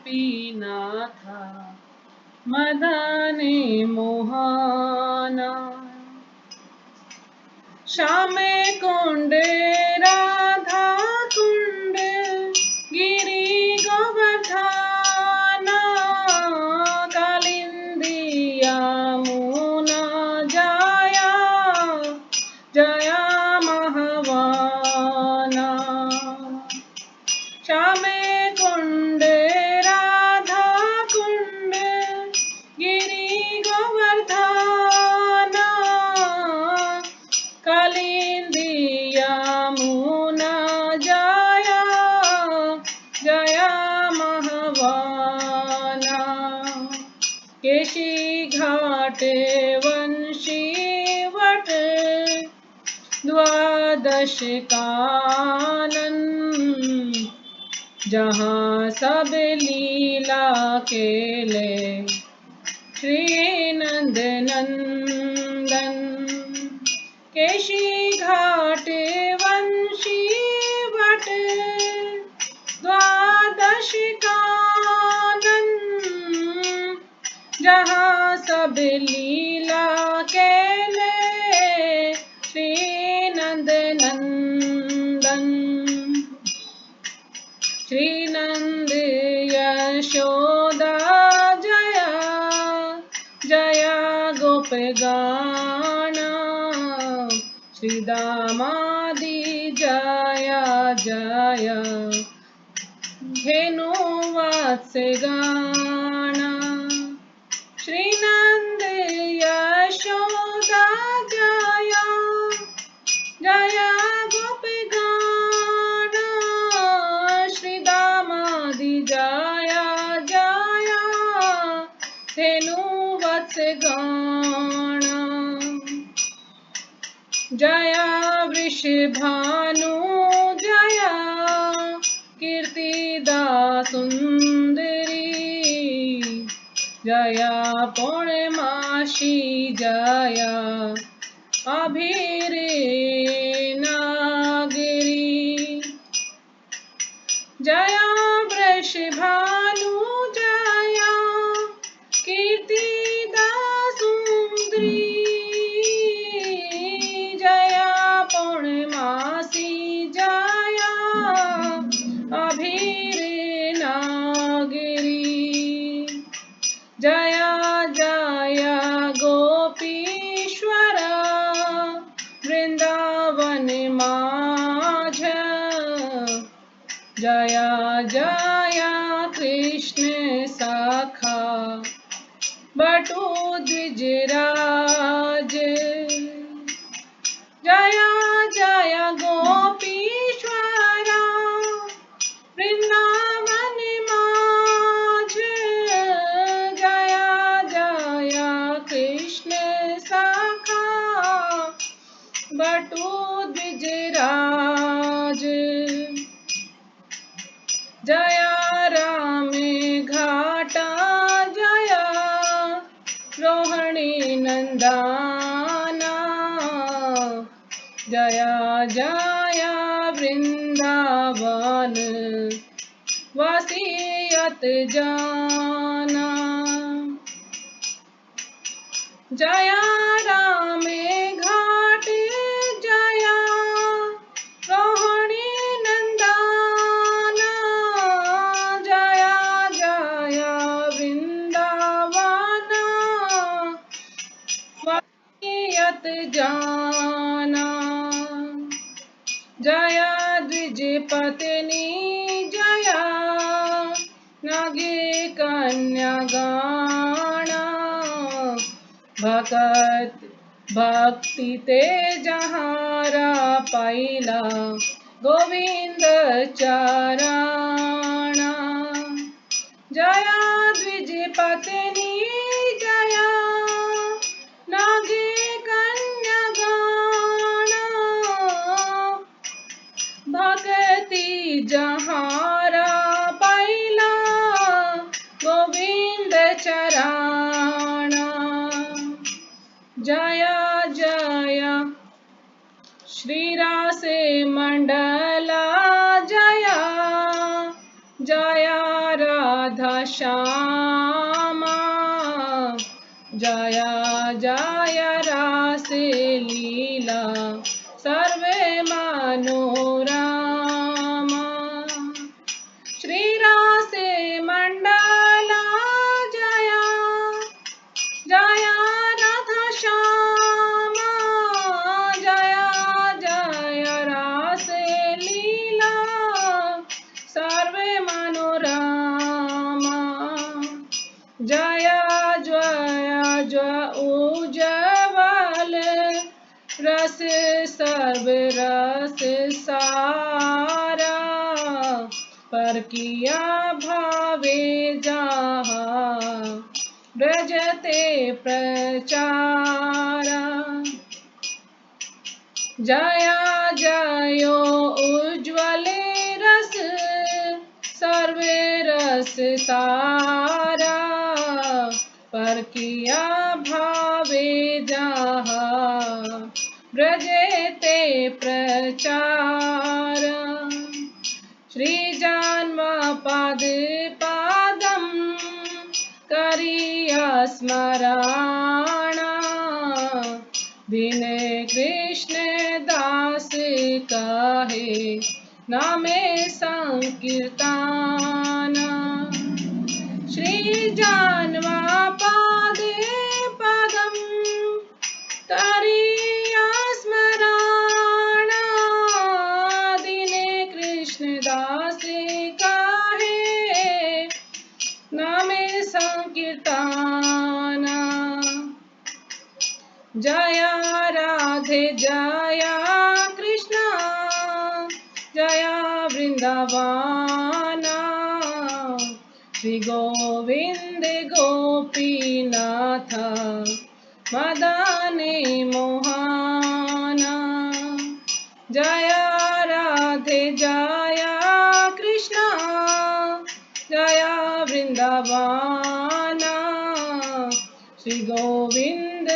गोपीनाथा मदने मोहना। श्यामे कुंड राधा कुंड गिरी गोवर्धना। कालिंदी यमुना जया जया महवाना। श्यामे कुंड राधा कुंड गिरी गोवर्धना। कालिंदी यमुना जया जया महवाना। केशी घाट वंशी what द्वादश कानन। जहाँ सब लीला केले श्री नंद नंदन। केशी घाट वंशी वट द्वादश कानन। जहाँ सब लीला केले श्री नंद नंदन। श्री नंद यशोदा जया जया गोप गाना। श्री दामादि जया जया धेनु वत्स गाना। श्री नंद यशोदा जया जया गोप गाना। श्री दामादि जया जया धेनु वत्स गाना। जया वृषभानु जया कीर्तिदा सुंदरी। जया पौर्णमासी जया अभीरे नागरी। जया वृषभानु जया कीर्तिदा सुंदरी। जया पौर्णमासी जया अभीरे नागरी। जया जया गोपीश्वरा वृंदावन माझ। जया जया कृष्ण सखा बटु द्विजराज। जया जया गोपीश्वरा वृंदावन माझ। जया जया कृष्ण सखा बटु द्विजराज। जया राम घाटा जया रोहिणी नंदना। जया जया वृंदावन वसियत जाना। जया राम घाट जया रोहिणी नंदना। जया जया वृंदावन वसियत जाना। जया द्विज पत्नी जया नागे कन्या गाना। भगत भक्ति ते जहारा पाइला गोविंद चारणा। जया द्विज पत्नी जया नागे कन्या गाना। भक्ति जहारा पाइला गोविंद चरणा। जया जया श्री रास मंडला जया जया राधा राधा श्यामा जय जय रास लीला सर्वे मनोरमा श्री रास मंडला जय जय राधा श्यामा जय जय रास लीला सर्वे मनोरमा जय जय जय उज्जवल रस सर्व रस सारा पर किया भावे जहाँ ब्रजते प्रचारा जय जय उज्ज्वल रस सर्वे रस सारा पर किया भावे जहाँ ब्रजते प्रचार श्री जन्म पद पादम करिया स्मरणा दिन कृष्ण दास कहे नामे संकीर्तन श्री जन्म पद पदम करिया स्मरणा दिन कृष्ण दास कहे नामे संकीर्तन जय राधे जय कृष्ण जय वृंदावन श्री गोविंद गोपीनाथ मदन मोहन जय राधे जय कृष्ण जय वृंदावन श्री गोविंद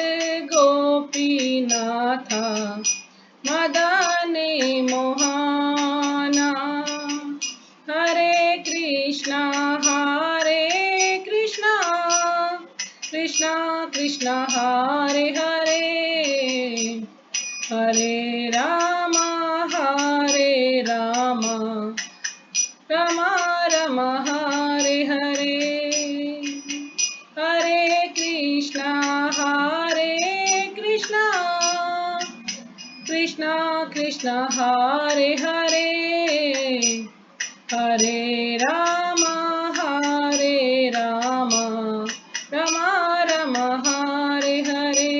गोपीनाथ मदन मोहन हरे कृष्ण कृष्ण कृष्ण हरे हरे हरे राम राम राम हरे हरे हरे कृष्ण कृष्ण कृष्ण हरे हरे हरे राम राम राम हरे हरे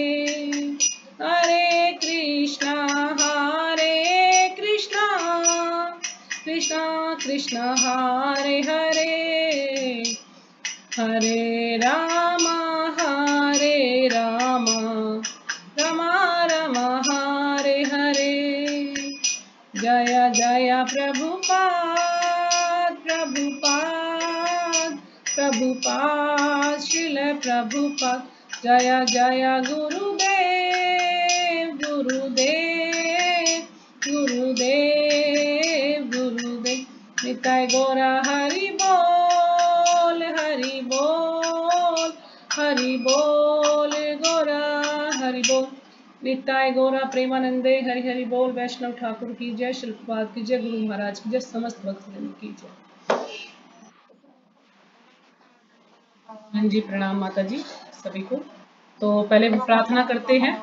हरे कृष्ण कृष्ण कृष्ण हरे हरे हरे राम राम राम हरे हरे जय जय प्रभुपाद श्रील प्रभुपाद जय जय गुरुदेव निताय गौरा हरि बोल गौरा हरि बोल निताय गौरा प्रेमानंदे हरि हरि बोल वैष्णव ठाकुर की जय श्री प्रभुपाद की जय गुरु महाराज की जय समस्त भक्तजन की जय। हाँ जी प्रणाम माता जी सभी को। तो पहले प्रार्थना करते हैं।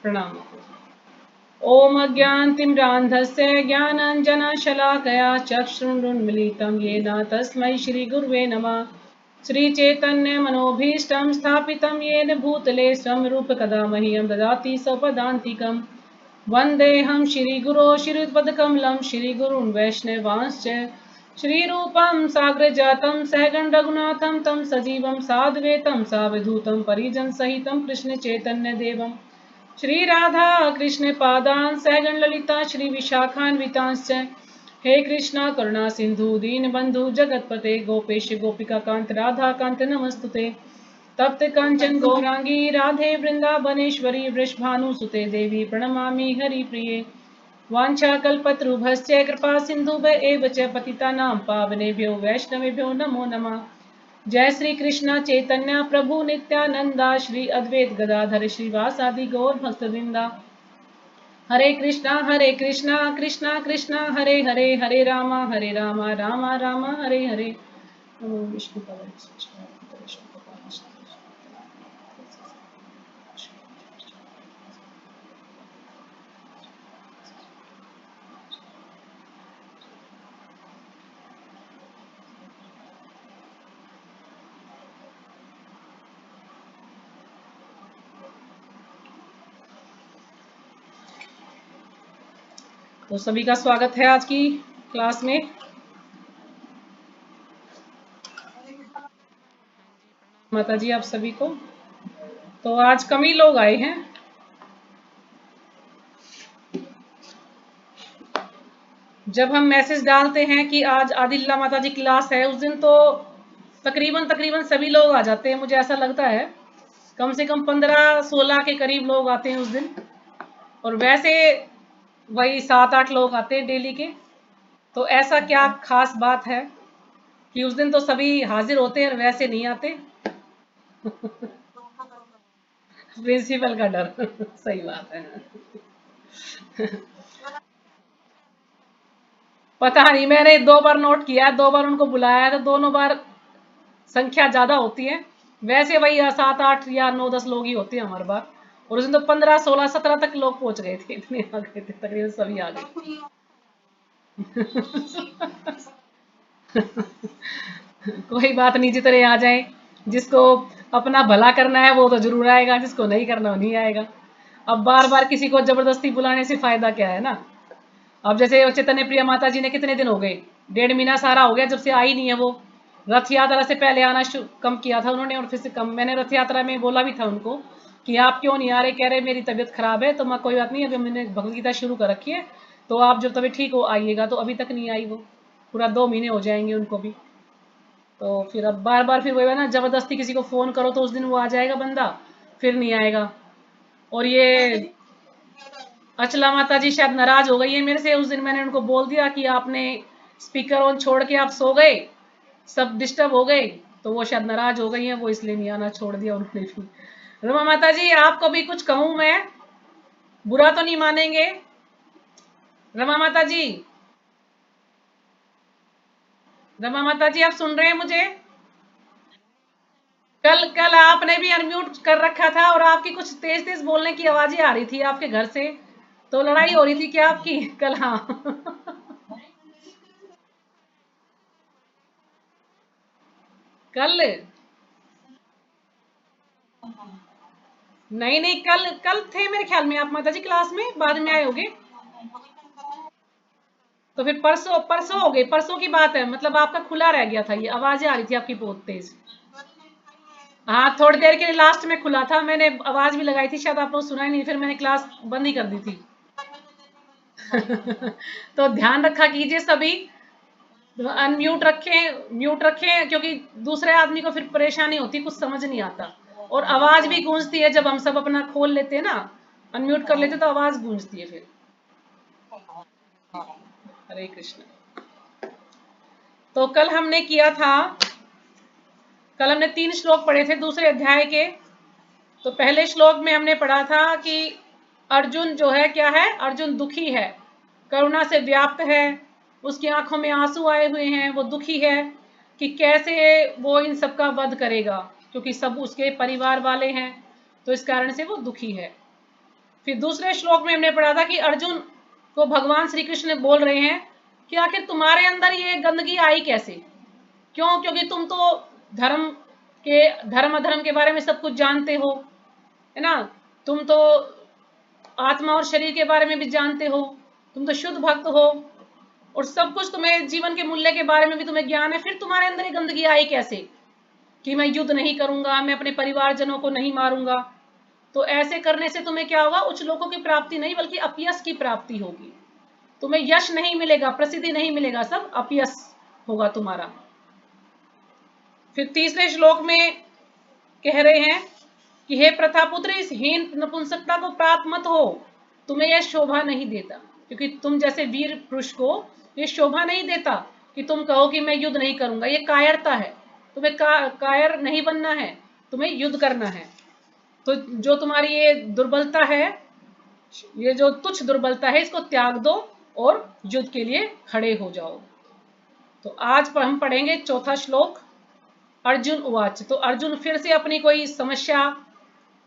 प्रणाम। ओम अज्ञानतिमिरान्धस्य ज्ञानाञ्जनशलाकया चक्षुरुन्मीलितं येन तस्मै श्रीगुरुवे नमः। श्रीचैतन्यमनोभीष्टं स्थापितं येन भूतले स्वं रूपकदा मह्यं ददाति स्वपदान्तिकं। वन्देऽहं श्रीगुरो श्रीयुतपदकमलं श्रीगुरून् वैष्णवांश्च श्रीरूपं साग्रजातं सहगण रघुनाथं तं सजीवं साद्वैतं सावधूतं परिजनसहितं कृष्णचैतन्यदेवं श्री राधा कृष्ण पादान् सहगण ललिता श्री विशाखान्वितांश्च हे कृष्णा करुणा सिंधु दीनबंधु जगतपते गोपेश गोपिका कांत राधा कांत नमस्तुते। तप्त कंचन गौरांगी राधे वृंदावनेश्वरी वृषभानुसुते देवी प्रणमामि हरिप्रिये। वाञ्छाकल्पतरुभ्यश्च कृपा सिन्धुभ्य एव च पतितानां पावनेभ्यो वैष्णवेभ्यो नमो नमः। जय श्री कृष्ण चैतन्य प्रभु नित्यानंदा श्री अद्वैत गदाधर श्रीवासादि गौर भक्तवृंदा। हरे कृष्णा कृष्णा कृष्णा हरे हरे, हरे रामा रामा रामा हरे हरे। नमो विष्णु पदाय कृष्ण विष्णु पदाय। तो सभी का स्वागत है आज की क्लास में। माता जी आप सभी को। तो आज कम ही लोग आए हैं। जब हम मैसेज डालते हैं कि आज आदिल्ला माता जी क्लास है, उस दिन तो तकरीबन तकरीबन सभी लोग आ जाते हैं, मुझे ऐसा लगता है। कम से कम 15-16 के करीब लोग आते हैं उस दिन। और वैसे वही 7-8 लोग आते हैं डेली के। तो ऐसा क्या खास बात है कि उस दिन तो सभी हाजिर होते हैं और वैसे नहीं आते। प्रिंसिपल का डर। सही बात है। पता नहीं, मैंने 2 बार नोट किया, 2 बार उनको बुलाया तो दोनों बार संख्या ज्यादा होती है। वैसे वही 7-8 या 9-10 लोग ही होते हैं हमारे बार। और उस दिन तो 15-16-17 तक लोग पहुंच गए थे, इतने आ गए थे, तकरीबन सभी आ गए। कोई बात नहीं, जितने आ जाए। जिसको अपना भला करना है वो तो जरूर आएगा, जिसको नहीं करना वो नहीं आएगा। अब बार बार किसी को जबरदस्ती बुलाने से फायदा क्या है ना। अब जैसे चैतन्य प्रिया माता जी ने कितने दिन हो गए, 1.5 महीना सारा हो गया जब से आई नहीं है वो। रथ यात्रा से पहले आना कम किया था उन्होंने, और फिर से कम। मैंने रथ यात्रा में बोला भी था उनको कि आप क्यों नहीं आ रहे, कह रहे मेरी तबीयत खराब है। तो मैं कोई बात नहीं, अभी मैंने भगवदगीता शुरू कर रखी है, तो आप जब तबीयत ठीक हो आइएगा। तो अभी तक नहीं आई वो, पूरा 2 महीने हो जाएंगे उनको भी। तो फिर अब बार बार फिर वही है ना, जबरदस्ती किसी को फोन करो तो उस दिन वो आ जाएगा बंदा, फिर नहीं आएगा। और ये अचला माता जी शायद नाराज हो गई है मेरे से। उस दिन मैंने उनको बोल दिया कि आपने स्पीकर ऑन छोड़ के आप सो गए, सब डिस्टर्ब हो गए। तो वो शायद नाराज हो गई है, वो इसलिए नहीं आना छोड़ दिया उन्होंने भी। रमा माता जी आपको भी कुछ कहूं मैं, बुरा तो नहीं मानेंगे? रमा माता जी, रमा माता जी आप सुन रहे हैं मुझे? कल कल आपने भी अनम्यूट कर रखा था और आपकी कुछ तेज तेज बोलने की आवाजें आ रही थी आपके घर से। तो लड़ाई हो रही थी क्या आपकी कल? हाँ। कल नहीं नहीं, कल कल थे मेरे ख्याल में आप माता जी क्लास में, बाद में आए होगे। तो फिर परसों परसों हो गई, परसों की बात है, मतलब आपका खुला रह गया था, ये आवाजें आ रही थी आपकी बहुत तेज। हाँ थोड़ी देर के लिए लास्ट में खुला था, मैंने आवाज भी लगाई थी, शायद आपको सुना ही नहीं, फिर मैंने क्लास बंद ही कर दी थी। तो ध्यान रखा कीजिए सभी, अनम्यूट रखें, म्यूट रखें, क्योंकि दूसरे आदमी को फिर परेशानी होती, कुछ समझ नहीं आता। और आवाज भी गूंजती है जब हम सब अपना खोल लेते हैं ना, अनम्यूट कर लेते तो आवाज गूंजती है फिर। हरे कृष्ण। तो कल हमने 3 श्लोक पढ़े थे दूसरे अध्याय के। तो पहले श्लोक में हमने पढ़ा था कि अर्जुन जो है क्या है, अर्जुन दुखी है, करुणा से व्याप्त है, उसकी आंखों में आंसू आए हुए हैं, वो दुखी है कि कैसे वो इन सब का वध करेगा, क्योंकि सब उसके परिवार वाले हैं, तो इस कारण से वो दुखी है। फिर दूसरे श्लोक में हमने पढ़ा था कि अर्जुन को भगवान श्री कृष्ण बोल रहे हैं कि आखिर तुम्हारे अंदर ये गंदगी आई कैसे, क्यों? क्योंकि तुम तो धर्म धर्म अधर्म के बारे में सब कुछ जानते हो, है ना। तुम तो आत्मा और शरीर के बारे में भी जानते हो, तुम तो शुद्ध भक्त हो, और सब कुछ तुम्हें, जीवन के मूल्य के बारे में भी तुम्हें ज्ञान है, फिर तुम्हारे अंदर ये गंदगी आई कैसे कि मैं युद्ध नहीं करूंगा, मैं अपने परिवारजनों को नहीं मारूंगा। तो ऐसे करने से तुम्हें क्या होगा, उच्च लोकों की प्राप्ति नहीं बल्कि अपयश की प्राप्ति होगी। तुम्हें यश नहीं मिलेगा, प्रसिद्धि नहीं मिलेगा, सब अपयश होगा तुम्हारा। फिर तीसरे श्लोक में कह रहे हैं कि हे प्रथापुत्र, इस हीन नपुंसकता को प्राप्त मत हो, तुम्हें यह शोभा नहीं देता, क्योंकि तुम जैसे वीर पुरुष को ये शोभा नहीं देता कि तुम कहो कि मैं युद्ध नहीं करूंगा, ये कायरता है। तुम्हें कायर नहीं बनना है, तुम्हें युद्ध करना है। तो जो तुम्हारी ये दुर्बलता है, ये जो तुच्छ दुर्बलता है, इसको त्याग दो और युद्ध के लिए खड़े हो जाओ। तो आज पर हम पढ़ेंगे चौथा श्लोक, अर्जुन उवाच। तो अर्जुन फिर से अपनी कोई समस्या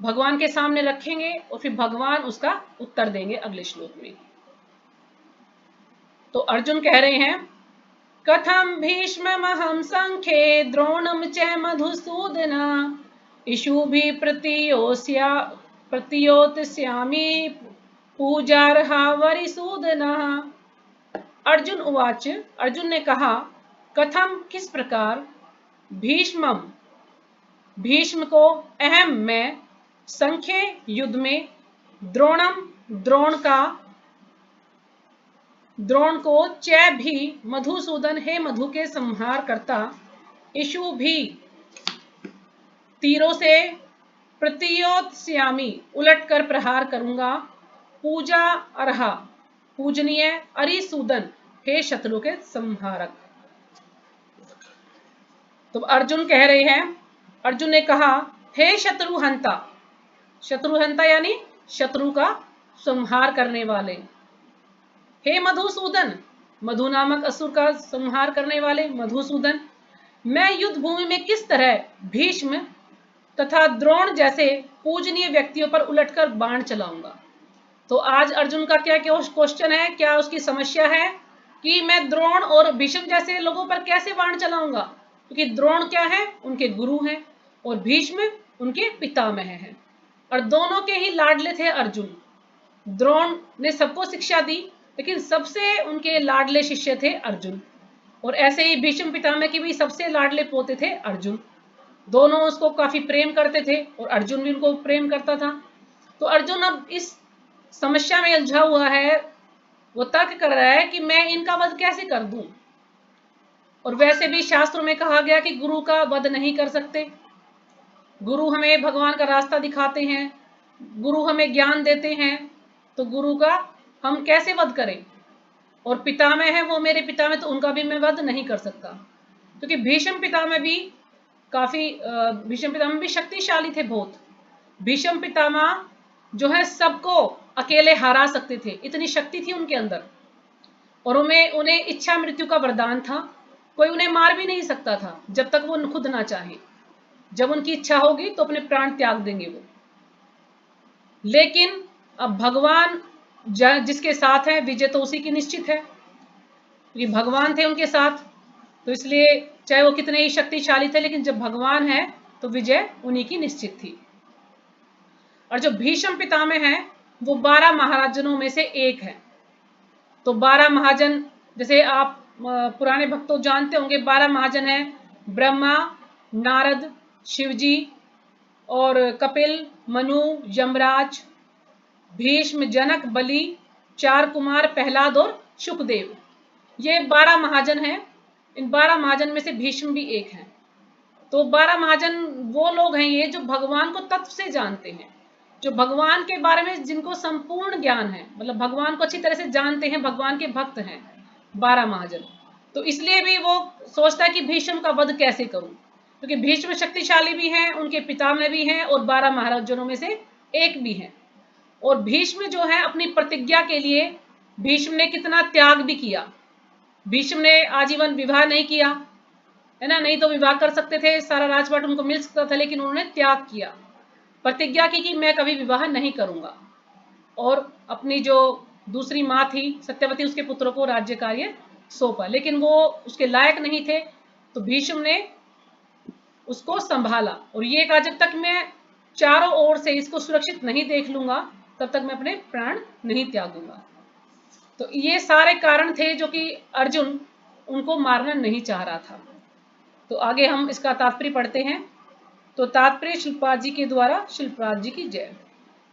भगवान के सामने रखेंगे और फिर भगवान उसका उत्तर देंगे अगले श्लोक में। तो अर्जुन कह रहे हैं, कथम भीष्ममहं संख्ये द्रोणम च मधुसूदन इषुभिः प्रतियोत्स्यामि पूजार्हा वरिसूदनः। अर्जुन उवाच, अर्जुन ने कहा, कथम किस प्रकार, भीष्मम भीष्म को, अहम मैं, संख्ये युद्ध में, द्रोणम द्रोण को, च भी मधुसूदन हे मधु के संहार करता, इषु भी तीरों से, प्रतियोत्स्यामि उलट कर प्रहार करूंगा, पूजा अर्हा पूजनीय, अरिसूदन हे शत्रु के संहारक। तो अर्जुन कह रहे हैं, अर्जुन ने कहा, हे शत्रुहंता, शत्रुहंता यानी शत्रु का संहार करने वाले, हे मधुसूदन, मधु नामक असुर का संहार करने वाले मधुसूदन, मैं युद्ध भूमि में किस तरह भीष्म तथा द्रोण जैसे पूजनीय व्यक्तियों पर उलटकर बाण चलाऊंगा। तो आज अर्जुन का क्या क्वेश्चन है, क्या उसकी समस्या है कि मैं द्रोण और भीष्म जैसे लोगों पर कैसे बाण चलाऊंगा, क्योंकि द्रोण क्या है, उनके गुरु हैं, और भीष्म उनके पितामह हैं, और दोनों के ही लाडले थे अर्जुन। द्रोण ने सबको शिक्षा दी, लेकिन सबसे उनके लाडले शिष्य थे अर्जुन, और ऐसे ही भीष्म पितामह की भी सबसे लाडले पोते थे अर्जुन। दोनों उसको काफी प्रेम करते थे और अर्जुन भी उनको प्रेम करता था। तो अर्जुन अब इस समस्या में उलझा हुआ है, वो तर्क कर रहा है कि मैं इनका वध कैसे कर दूं। और वैसे भी शास्त्रों में कहा गया कि गुरु का वध नहीं कर सकते। गुरु हमें भगवान का रास्ता दिखाते हैं, गुरु हमें ज्ञान देते हैं, तो गुरु का हम कैसे वध करें। और पितामह है वो मेरे पितामह, तो उनका भी मैं वध नहीं कर सकता, क्योंकि भीष्म पितामह भी शक्तिशाली थे बहुत। भीष्म पितामह जो है सबको अकेले हरा सकते थे, इतनी शक्ति थी उनके अंदर, और उन्हें इच्छा मृत्यु का वरदान था। कोई उन्हें मार भी नहीं सकता था जब तक वो खुद ना चाहे। जब उनकी इच्छा होगी तो अपने प्राण त्याग देंगे वो। लेकिन अब भगवान जिसके साथ है, विजय तो उसी की निश्चित है, क्योंकि भगवान थे उनके साथ। तो इसलिए चाहे वो कितने ही शक्तिशाली थे, लेकिन जब भगवान है तो विजय उन्हीं की निश्चित थी। और जो भीष्म पितामह हैं वो 12 महाराजनों में से एक है। तो 12 महाजन, जैसे आप पुराने भक्तों जानते होंगे, 12 महाजन हैं, ब्रह्मा, नारद, शिवजी और कपिल, मनु, यमराज, भीष्म, जनक, बलि, 4 कुमार, प्रहलाद और शुकदेव। ये 12 महाजन हैं। इन 12 महाजन में से भीष्म भी एक हैं। तो 12 महाजन वो लोग हैं ये जो भगवान को तत्व से जानते हैं, जो भगवान के बारे में जिनको संपूर्ण ज्ञान है, मतलब भगवान को अच्छी तरह से जानते हैं, भगवान के भक्त हैं 12 महाजन। तो इसलिए भी वो सोचता है कि भीष्म का वध कैसे करूं, क्योंकि भीष्म शक्तिशाली भी हैं, उनके पितामह भी हैं, और 12 महाराजनों में से एक भी हैं। और भीष्म जो है अपनी प्रतिज्ञा के लिए भीष्म ने कितना त्याग भी किया। भीष्म ने आजीवन विवाह नहीं किया, है ना, नहीं तो विवाह कर सकते थे, सारा राजपाट उनको मिल सकता था, लेकिन उन्होंने त्याग किया, प्रतिज्ञा की कि मैं कभी विवाह नहीं करूंगा। और अपनी जो दूसरी माँ थी सत्यवती, उसके पुत्रों को राज्य कार्य सौंपा, लेकिन वो उसके लायक नहीं थे, तो भीष्म ने उसको संभाला और ये कहा, जब तक मैं चारों ओर से इसको सुरक्षित नहीं देख लूंगा तब तक मैं अपने प्राण नहीं त्यागूंगा। तो ये सारे कारण थे जो कि अर्जुन उनको मारना नहीं चाह रहा था। तो आगे हम इसका तात्पर्य पढ़ते हैं। तो तात्पर्य शिल्पाद जी के द्वारा, शिल्पाद जी की जय।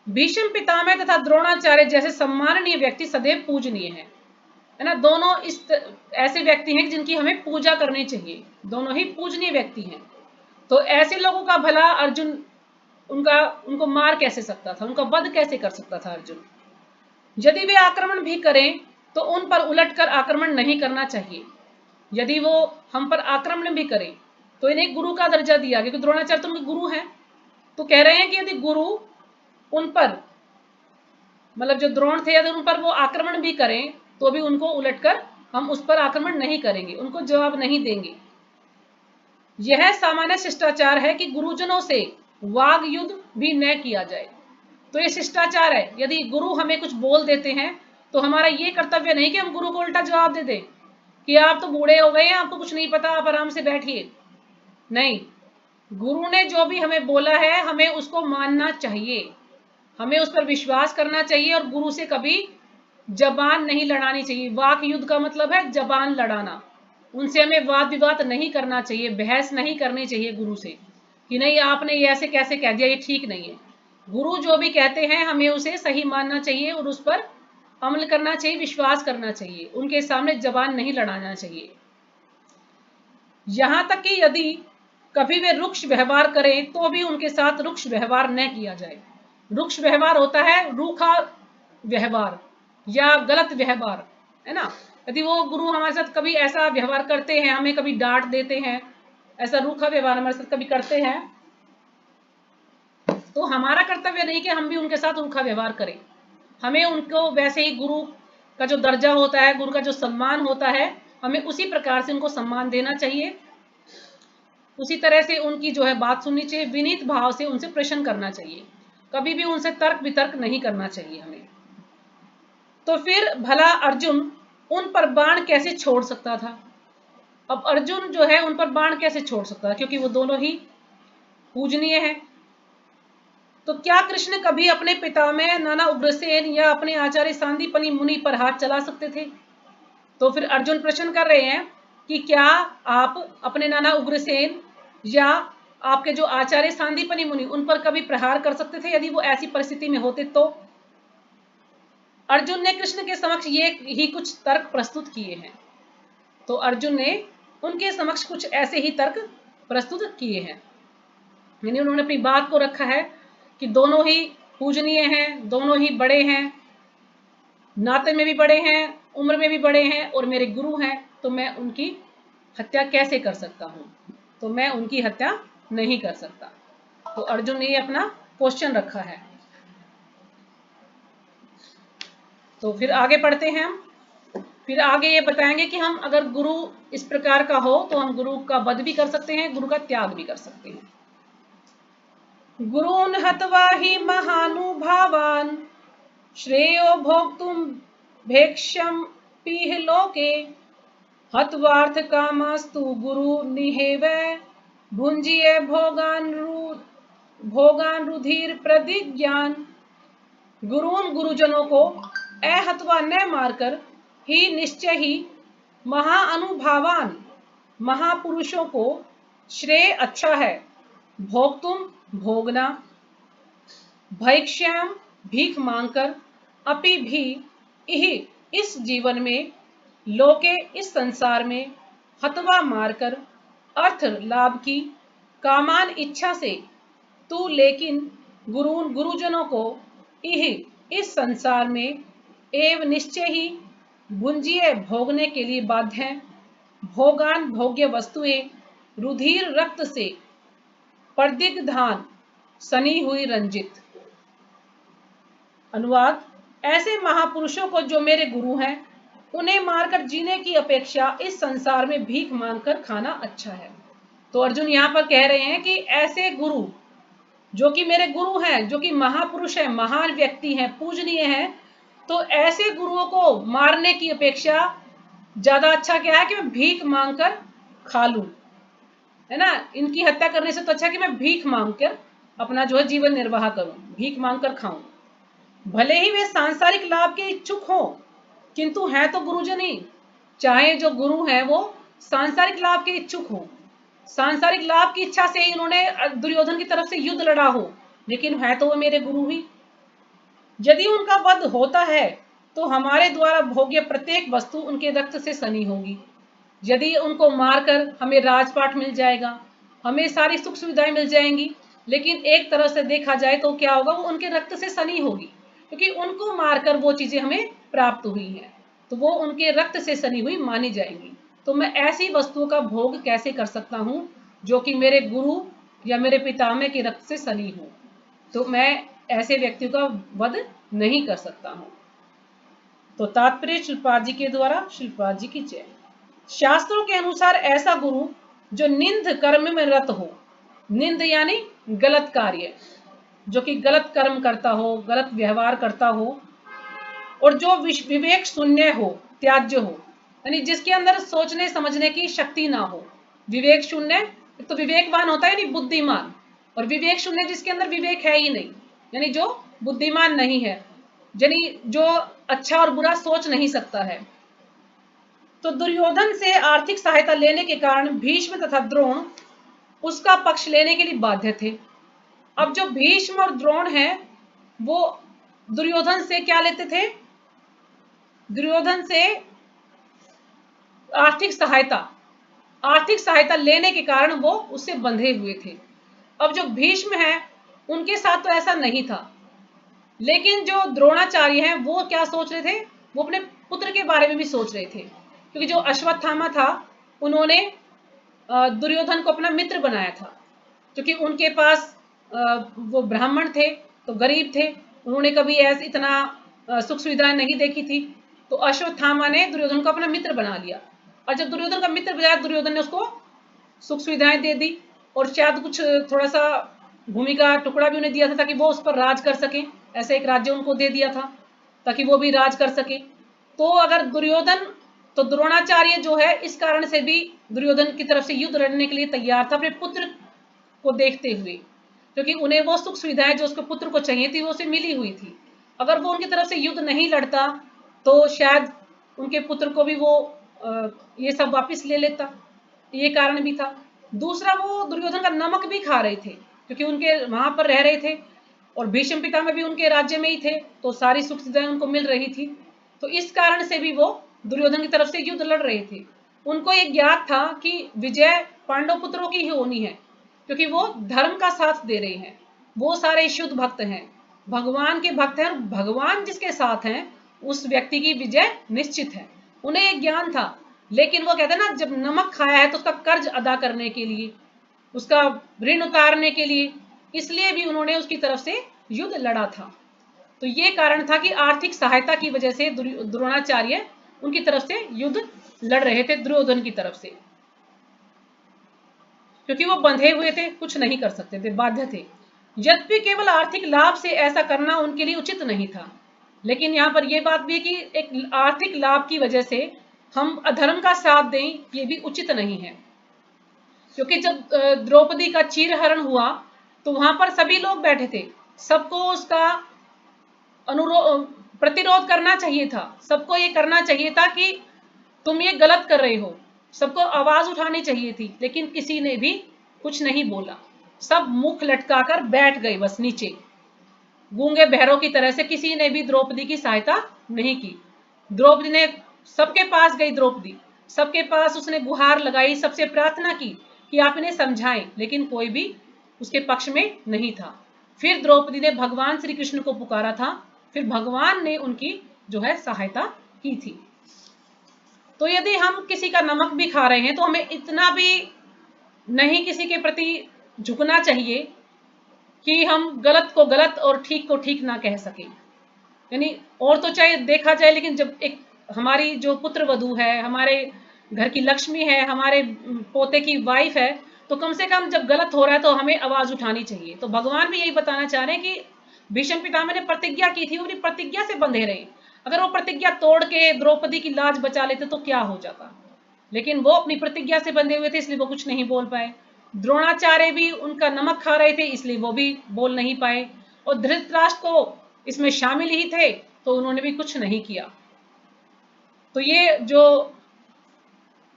भीष्म पितामह तथा द्रोणाचार्य जैसे सम्माननीय व्यक्ति सदैव पूजनीय है ना। दोनों ऐसे व्यक्ति हैं जिनकी हमें पूजा करनी चाहिए, दोनों ही पूजनीय व्यक्ति हैं। तो ऐसे लोगों का भला अर्जुन उनको मार कैसे सकता था, उनका वध कैसे कर सकता था अर्जुन। यदि वे आक्रमण भी करें तो उन पर उलटकर आक्रमण नहीं करना चाहिए। यदि वो हम पर आक्रमण भी करें तो इन्हें गुरु का दर्जा दिया क्योंकि द्रोणाचार्य तो उनके गुरु हैं। तो कह रहे हैं कि यदि गुरु उन पर, मतलब जो द्रोण थे, यदि उन पर वो आक्रमण भी करें तो भी उनको उलटकर हम उस पर आक्रमण नहीं करेंगे, उनको जवाब नहीं देंगे। यह सामान्य शिष्टाचार है कि गुरुजनों से वाग युद्ध भी न किया जाए। तो ये शिष्टाचार है, यदि गुरु हमें कुछ बोल देते हैं तो हमारा ये कर्तव्य नहीं कि हम गुरु को उल्टा जवाब दे दें कि आप तो बूढ़े हो गए हैं, आपको कुछ नहीं पता, आप आराम से बैठिए। नहीं, गुरु ने जो भी हमें बोला है हमें उसको मानना चाहिए, हमें उस पर विश्वास करना चाहिए और गुरु से कभी जबान नहीं लड़ानी चाहिए। वाक युद्ध का मतलब है जबान लड़ाना, उनसे हमें वाद विवाद नहीं करना चाहिए, बहस नहीं करनी चाहिए गुरु से कि नहीं आपने ये ऐसे कैसे कह दिया, ये ठीक नहीं है। गुरु जो भी कहते हैं हमें उसे सही मानना चाहिए और उस पर अमल करना चाहिए, विश्वास करना चाहिए, उनके सामने जबान नहीं लड़ाना चाहिए। यहां तक कि यदि कभी वे रुक्ष व्यवहार करें तो भी उनके साथ रुक्ष व्यवहार न किया जाए। रुक्ष व्यवहार होता है रूखा व्यवहार या गलत व्यवहार, है ना। यदि वो गुरु हमारे साथ कभी ऐसा व्यवहार करते हैं, हमें कभी डांट देते हैं, ऐसा रूखा व्यवहार हमारे साथ कभी करते हैं, तो हमारा कर्तव्य नहीं कि हम भी उनके साथ रूखा व्यवहार करें। हमें उनको वैसे ही गुरु का जो दर्जा होता है, गुरु का जो सम्मान होता है, हमें उसी प्रकार से उनको सम्मान देना चाहिए, उसी तरह से उनकी जो है बात सुननी चाहिए, विनीत भाव से उनसे प्रश्न करना चाहिए, कभी भी उनसे तर्क वितर्क नहीं करना चाहिए हमें। तो फिर भला अर्जुन उन पर बाण कैसे छोड़ सकता था? अब अर्जुन जो है उन पर बाण कैसे छोड़ सकता था, क्योंकि वो दोनों ही पूजनीय हैं। तो क्या कृष्ण कभी अपने पितामह नाना उग्रसेन या अपने आचार्य सांदीपनि मुनि पर हाथ चला सकते थे? तो फिर अर्जुन प्रश्न कर रहे हैं कि क्या आप अपने नाना उग्रसेन या आपके जो आचार्य सांदीपनि मुनि उन पर कभी प्रहार कर सकते थे यदि वो ऐसी परिस्थिति में होते? तो अर्जुन ने कृष्ण के समक्ष ये ही कुछ तर्क प्रस्तुत किए हैं। तो अर्जुन ने उनके समक्ष कुछ ऐसे ही तर्क प्रस्तुत किए हैं, यानी उन्होंने अपनी बात को रखा है कि दोनों ही पूजनीय हैं, दोनों ही बड़े हैं, नाते में भी बड़े हैं, उम्र में भी बड़े हैं और मेरे गुरु हैं, तो मैं उनकी हत्या कैसे कर सकता हूं? तो मैं उनकी हत्या नहीं कर सकता। तो अर्जुन ने ये अपना क्वेश्चन रखा है। तो फिर आगे पढ़ते हैं हम। फिर आगे ये बताएंगे कि हम अगर गुरु इस प्रकार का हो तो हम गुरु का वध भी कर सकते हैं, गुरु का त्याग भी कर सकते हैं। गुरून् हत्वा हि महानुभावान् श्रेयो भोक्तुं भेक्ष्यं पीह लोके हत्वार्थ कामास्तु गुरु निहेव भुंजिये भोगान रुधिर प्रतिज्ञान। गुरून् गुरुजनों को अहत्वा न मारकर ही निश्चय ही महाअनुभावान महापुरुषों को श्रेय अच्छा है, भोक्तुम भोगना, भैक्ष्याम भीख मांगकर, अपि भी इह इस जीवन में, लोके इस संसार में, हतवा मारकर अर्थ लाभ की, कामान इच्छा से, तू लेकिन गुरुजनों को इह इस संसार में एव निश्चय ही भुंजिए भोगने के लिए बाध्य है, भोगान भोग्य वस्तुएं रुधिर रक्त से प्रदिग्धान सनी हुई रंजित। अनुवाद, ऐसे महापुरुषों को जो मेरे गुरु हैं उन्हें मारकर जीने की अपेक्षा इस संसार में भीख मांगकर खाना अच्छा है। तो अर्जुन यहाँ पर कह रहे हैं कि ऐसे गुरु जो कि मेरे गुरु हैं, जो कि महापुरुष हैं, महान व्यक्ति हैं, पूजनीय हैं, तो ऐसे गुरुओं को मारने की अपेक्षा ज्यादा अच्छा क्या है कि मैं भीख मांगकर खा लूं, है ना। इनकी हत्या करने से तो अच्छा कि मैं भीख मांगकर अपना जो है जीवन निर्वाह करूं, भीख मांगकर खाऊं। भले ही वे सांसारिक लाभ के इच्छुक हों, किंतु हैं तो गुरुजन ही। चाहे जो गुरु हैं वो सांसारिक लाभ के इच्छुक हों, सांसारिक लाभ की इच्छा से ही उन्होंने दुर्योधन की तरफ से युद्ध लड़ा हो, लेकिन है तो वो मेरे गुरु ही। यदि उनका वध होता है तो हमारे द्वारा भोग्य प्रत्येक वस्तु उनके रक्त से सनी होगी। यदि उनको मारकर हमें राजपाट मिल जाएगा, हमें सारी सुख सुविधाएं मिल जाएंगी, लेकिन एक तरह से देखा जाए तो क्या होगा, वो उनके रक्त से सनी होगी, क्योंकि उनको मारकर वो चीजें हमें प्राप्त हुई हैं, तो वो उनके रक्त से सनी हुई मानी जाएंगी। तो मैं ऐसी वस्तुओं का भोग कैसे कर सकता हूँ जो कि मेरे गुरु या मेरे पितामह के रक्त से सनी हो, तो मैं ऐसे व्यक्ति का वध नहीं कर सकता हूं। तो तात्पर्य शिल्पा जी के द्वारा, शिल्पा जी की जय। शास्त्रों के अनुसार ऐसा गुरु जो निंद कर्म में रत हो, निंद यानी गलत कार्य, जो कि गलत कर्म करता हो, गलत व्यवहार करता हो, और जो विवेक शून्य हो, त्याज्य हो, यानी जिसके अंदर सोचने समझने की शक्ति ना हो। विवेक शून्य, तो विवेकवान होता है यानी बुद्धिमान, और विवेक शून्य जिसके अंदर विवेक है ही नहीं, यानी जो बुद्धिमान नहीं है, यानी जो अच्छा और बुरा सोच नहीं सकता है। तो दुर्योधन से आर्थिक सहायता लेने के कारण भीष्म तथा द्रोण उसका पक्ष लेने के लिए बाध्य थे। अब जो भीष्म और द्रोण है वो दुर्योधन से क्या लेते थे? दुर्योधन से आर्थिक सहायता लेने के कारण वो उससे बंधे हुए थे। अब जो भीष्म है उनके साथ तो ऐसा नहीं था, लेकिन जो द्रोणाचार्य हैं वो क्या सोच रहे थे? वो अपने पुत्र के बारे में भी सोच रहे थे, क्योंकि जो अश्वत्थामा था उन्होंने दुर्योधन को अपना मित्र बनाया था, क्योंकि उनके पास वो ब्राह्मण थे तो गरीब थे, उन्होंने कभी ऐसे इतना सुख सुविधाएं नहीं देखी थी, तो अश्वत्थामा ने दुर्योधन को अपना मित्र बना लिया, और जब दुर्योधन का मित्र बनाया दुर्योधन ने उसको सुख सुविधाएं दे दी, और शायद कुछ थोड़ा सा भूमि का टुकड़ा भी उन्हें दिया था ताकि वो उस पर राज कर सके, ऐसे एक राज्य उनको दे दिया था ताकि वो भी राज कर सके। तो अगर दुर्योधन, तो द्रोणाचार्य जो है इस कारण से भी दुर्योधन की तरफ से युद्ध लड़ने के लिए तैयार था अपने पुत्र को देखते हुए, क्योंकि उन्हें वो सुख सुविधाएं जो उसके पुत्र को चाहिए थी वो उसे मिली हुई थी। अगर वो उनकी तरफ से युद्ध नहीं लड़ता तो शायद उनके पुत्र को भी वो ये सब वापस ले लेता, ये कारण भी था। दूसरा, वो दुर्योधन का नमक भी खा रहे थे, क्योंकि उनके वहां पर रह रहे थे और भीष्म पितामह भी उनके राज्य में ही थे, तो सारी सुख सुविधाएं उनको मिल रही थी, तो इस कारण से भी वो दुर्योधन की तरफ से युद्ध लड़ रहे थे। उनको ये ज्ञात था कि विजय पांडव पुत्रों की ही होनी है, क्योंकि वो धर्म का साथ दे रहे हैं, वो सारे शुद्ध भक्त हैं, भगवान के भक्त हैं, और भगवान जिसके साथ हैं उस व्यक्ति की विजय निश्चित है। उन्हें एक ज्ञान था, लेकिन वो कहते हैं ना, जब नमक खाया है तो उसका कर्ज अदा करने के लिए, उसका ऋण उतारने के लिए, इसलिए भी उन्होंने उसकी तरफ से युद्ध लड़ा था। तो ये कारण था कि आर्थिक सहायता की वजह से द्रोणाचार्य उनकी तरफ से युद्ध लड़ रहे थे, दुर्योधन की तरफ से, क्योंकि वो बंधे हुए थे, कुछ नहीं कर सकते थे, बाध्य थे। यद्यपि केवल आर्थिक लाभ से ऐसा करना उनके लिए उचित नहीं था, लेकिन यहाँ पर यह बात भी है कि एक आर्थिक लाभ की वजह से हम अधर्म का साथ दें, ये भी उचित नहीं है। क्योंकि जब द्रौपदी का चीरहरण हुआ तो वहां पर सभी लोग बैठे थे, सबको उसका अनुरोध प्रतिरोध करना चाहिए था, सबको ये करना चाहिए था कि तुम ये गलत कर रहे हो, सबको आवाज उठानी चाहिए थी, लेकिन किसी ने भी कुछ नहीं बोला, सब मुख लटकाकर बैठ गए बस नीचे, गूंगे बहरों की तरह से, किसी ने भी द्रौपदी की सहायता नहीं की। द्रौपदी ने सबके पास गई, द्रौपदी सबके पास उसने गुहार लगाई, सबसे प्रार्थना की कि आप इन्हें समझाएं, लेकिन कोई भी उसके पक्ष में नहीं था। फिर द्रौपदी ने भगवान श्री कृष्ण को पुकारा था, फिर भगवान ने उनकी जो है सहायता की थी। तो यदि हम किसी का नमक भी खा रहे हैं तो हमें इतना भी नहीं किसी के प्रति झुकना चाहिए कि हम गलत को गलत और ठीक को ठीक ना कह सके। यानी और तो चाहे देखा जाए, लेकिन जब एक हमारी जो पुत्र वधू है, हमारे घर की लक्ष्मी है, हमारे पोते की वाइफ है, तो कम से कम जब गलत हो रहा है तो हमें आवाज उठानी चाहिए। तो भगवान भी यही बताना चाह रहे हैं कि भीष्म पितामह ने प्रतिज्ञा की थी, वो अपनी प्रतिज्ञा से बंधे रहे, अगर वो प्रतिज्ञा तोड़ के द्रौपदी की लाज बचा लेते तो क्या हो जाता, लेकिन वो अपनी प्रतिज्ञा से बंधे हुए थे, इसलिए वो कुछ नहीं बोल पाए। द्रोणाचार्य भी उनका नमक खा रहे थे, इसलिए वो भी बोल नहीं पाए, और धृतराष्ट्र को इसमें शामिल ही थे तो उन्होंने भी कुछ नहीं किया। तो ये जो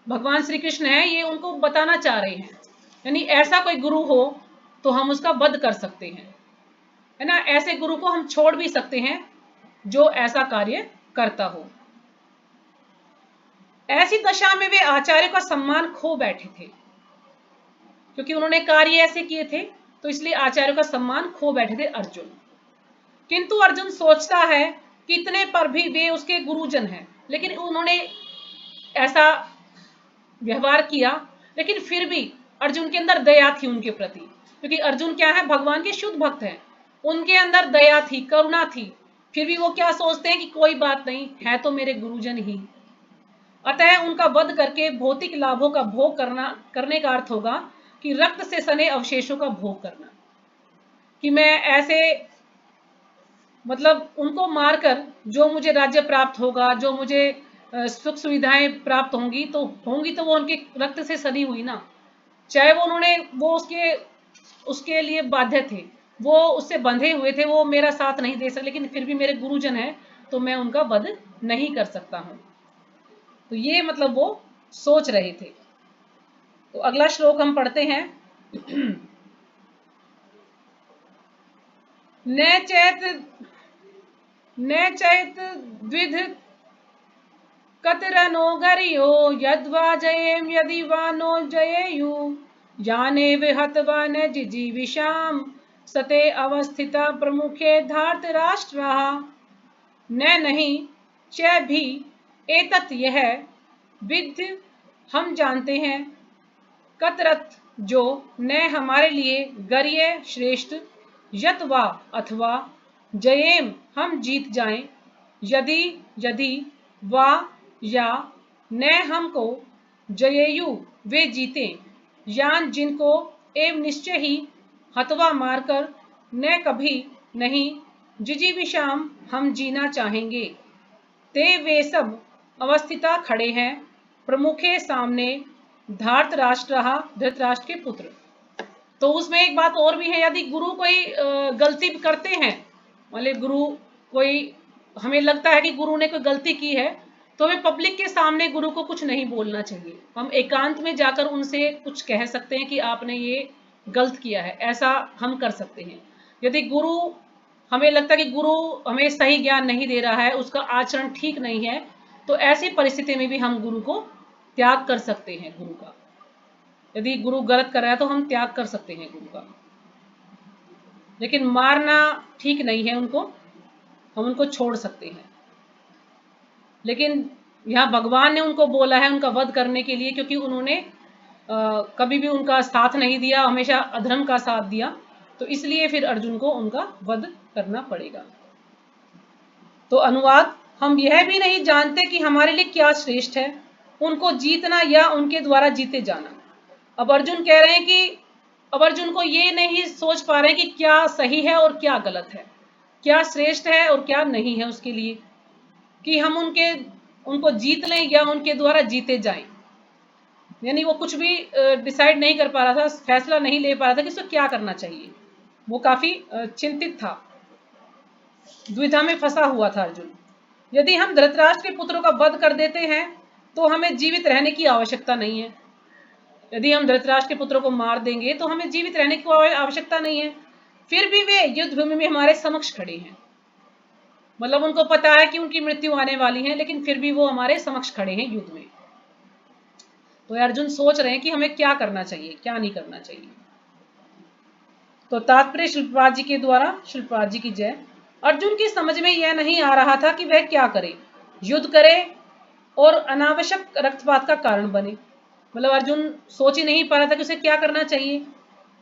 भगवान श्री कृष्ण है ये उनको बताना चाह रहे हैं, यानी ऐसा कोई गुरु हो तो हम उसका वध कर सकते हैं, है ना, ऐसे गुरु को हम छोड़ भी सकते हैं जो ऐसा कार्य करता हो। ऐसी दशा में वे आचार्य का सम्मान खो बैठे थे, क्योंकि उन्होंने कार्य ऐसे किए थे, तो इसलिए आचार्य का सम्मान खो बैठे थे अर्जुन। किंतु अर्जुन सोचता है कि इतने पर भी वे उसके गुरुजन हैं, लेकिन उन्होंने ऐसा व्यवहार किया, लेकिन फिर भी अर्जुन के अंदर दया थी उनके प्रति, क्योंकि अर्जुन क्या है, भगवान के शुद्ध भक्त हैं। उनके अंदर दया थी, करुणा थी। फिर भी वो क्या सोचते हैं कि कोई बात नहीं, है तो मेरे गुरुजन ही। अतः उनका वध करके भौतिक लाभों का भोग करने का अर्थ होगा कि रक्त से सने अवशेषों का भोग करना। कि मैं ऐसे मतलब उनको मारकर जो मुझे राज्य प्राप्त होगा, जो मुझे सुख सुविधाएं प्राप्त होंगी तो वो उनके रक्त से सनी हुई ना। चाहे वो उसके लिए बाध्य थे, वो उससे बंधे हुए थे, वो मेरा साथ नहीं दे सकते, लेकिन फिर भी मेरे गुरुजन हैं तो मैं उनका वध नहीं कर सकता हूं। तो ये मतलब वो सोच रहे थे। तो अगला श्लोक हम पढ़ते हैं। न चैत द्विध कतरनो गरियो यद्वा जयेम यदि वा नो जयेयु याने विहतवा न जिजीविषाम सते अवस्थिता प्रमुखे धार्तराष्ट्रः। न नहीं, च भी, एतत् यह, विद्ध हम जानते हैं, कतरत जो, न हमारे लिए, गर्य श्रेष्ठ, यत वा अथवा, जयेम हम जीत जाएं, यदि यदि, वा या, न हमको, जयेयु वे जीते, यान जिनको, एवं निश्चय ही, हतवा मारकर, न कभी नहीं, जिजीविषाम हम जीना चाहेंगे, ते वे सब अवस्थिता खड़े हैं, प्रमुखे सामने, धार्तराष्ट्र धृतराष्ट्र के पुत्र। तो उसमें एक बात और भी है, यदि गुरु कोई गलती करते हैं, मतलब गुरु कोई, हमें लगता है कि गुरु ने कोई गलती की है, तो हमें पब्लिक के सामने गुरु को कुछ नहीं बोलना चाहिए। हम एकांत में जाकर उनसे कुछ कह सकते हैं कि आपने ये गलत किया है, ऐसा हम कर सकते हैं। यदि गुरु, हमें लगता है कि गुरु हमें सही ज्ञान नहीं दे रहा है, उसका आचरण ठीक नहीं है, तो ऐसी परिस्थिति में भी हम गुरु को त्याग कर सकते हैं। गुरु का यदि गुरु गलत कर रहा है तो हम त्याग कर सकते हैं गुरु का, लेकिन मारना ठीक नहीं है उनको, हम उनको छोड़ सकते हैं। लेकिन यहाँ भगवान ने उनको बोला है उनका वध करने के लिए, क्योंकि उन्होंने कभी भी उनका साथ नहीं दिया, हमेशा अधर्म का साथ दिया, तो इसलिए फिर अर्जुन को उनका वध करना पड़ेगा। तो अनुवाद, हम यह भी नहीं जानते कि हमारे लिए क्या श्रेष्ठ है, उनको जीतना या उनके द्वारा जीते जाना। अब अर्जुन कह रहे हैं कि अब अर्जुन को ये नहीं सोच पा रहे कि क्या सही है और क्या गलत है, क्या श्रेष्ठ है और क्या नहीं है उसके लिए, कि हम उनको जीत लें या उनके द्वारा जीते जाएं। यानी वो कुछ भी डिसाइड नहीं कर पा रहा था, फैसला नहीं ले पा रहा था कि उसको क्या करना चाहिए। वो काफी चिंतित था, द्विधा में फंसा हुआ था अर्जुन। यदि हम धृतराष्ट्र के पुत्रों का वध कर देते हैं तो हमें जीवित रहने की आवश्यकता नहीं है। यदि हम धृतराष्ट्र के पुत्रों को मार देंगे तो हमें जीवित रहने की आवश्यकता नहीं है। फिर भी वे युद्ध भूमि में हमारे समक्ष खड़े हैं, मतलब उनको पता है कि उनकी मृत्यु आने वाली है, लेकिन फिर भी वो हमारे समक्ष खड़े हैं युद्ध में। तो अर्जुन सोच रहे हैं कि हमें क्या करना चाहिए, क्या नहीं करना चाहिए। तो तात्पर्य शिल्पराज जी के द्वारा, शिल्पराज जी की जय। अर्जुन की समझ में यह नहीं आ रहा था कि वह क्या करे, युद्ध करे और अनावश्यक रक्तपात का कारण बने। मतलब अर्जुन सोच ही नहीं पा रहा था कि उसे क्या करना चाहिए,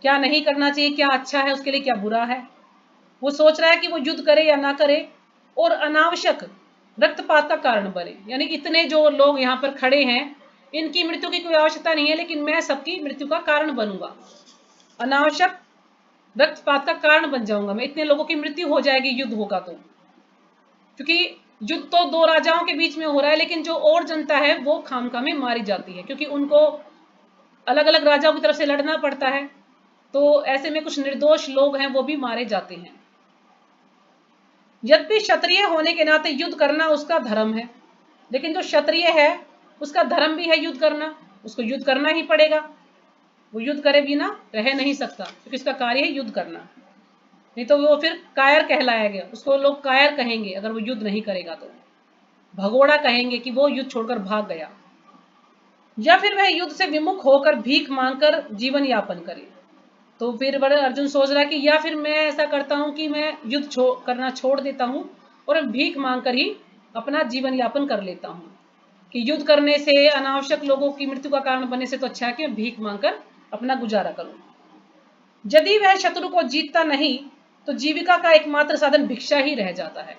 क्या नहीं करना चाहिए, क्या अच्छा है उसके लिए, क्या बुरा है। वो सोच रहा है कि वो युद्ध करे या ना करे और अनावश्यक रक्तपात का कारण बने, यानी इतने जो लोग यहाँ पर खड़े हैं इनकी मृत्यु की कोई आवश्यकता नहीं है, लेकिन मैं सबकी मृत्यु का कारण बनूंगा, अनावश्यक रक्तपात का कारण बन जाऊंगा मैं, इतने लोगों की मृत्यु हो जाएगी युद्ध होगा तो। क्योंकि युद्ध तो दो राजाओं के बीच में हो रहा है, लेकिन जो और जनता है वो खामखा में मारी जाती है, क्योंकि उनको अलग अलग राजाओं की तरफ से लड़ना पड़ता है। तो ऐसे में कुछ निर्दोष लोग हैं वो भी मारे जाते हैं। यद्यपि क्षत्रिय होने के नाते युद्ध करना उसका धर्म है, लेकिन जो क्षत्रिय है उसका धर्म भी है युद्ध करना, उसको युद्ध करना ही पड़ेगा। वो युद्ध करे बिना रह नहीं सकता, क्योंकि उसका कार्य है युद्ध करना, नहीं तो वो फिर कायर कहलाया गया, उसको लोग कायर कहेंगे अगर वो युद्ध नहीं करेगा तो, भगोड़ा कहेंगे कि वो युद्ध छोड़कर भाग गया, या फिर वह युद्ध से विमुख होकर भीख मांगकर जीवन यापन करे। तो फिर बड़े अर्जुन सोच रहा है कि या फिर मैं ऐसा करता हूं कि मैं युद्ध करना छोड़ देता हूं और भीख मांगकर ही अपना जीवन यापन कर लेता हूं, कि युद्ध करने से, अनावश्यक लोगों की मृत्यु का कारण बनने से तो अच्छा है कि भीख मांगकर अपना गुजारा करूं। यदि वह शत्रु को जीतता नहीं तो जीविका का एकमात्र साधन भिक्षा ही रह जाता है।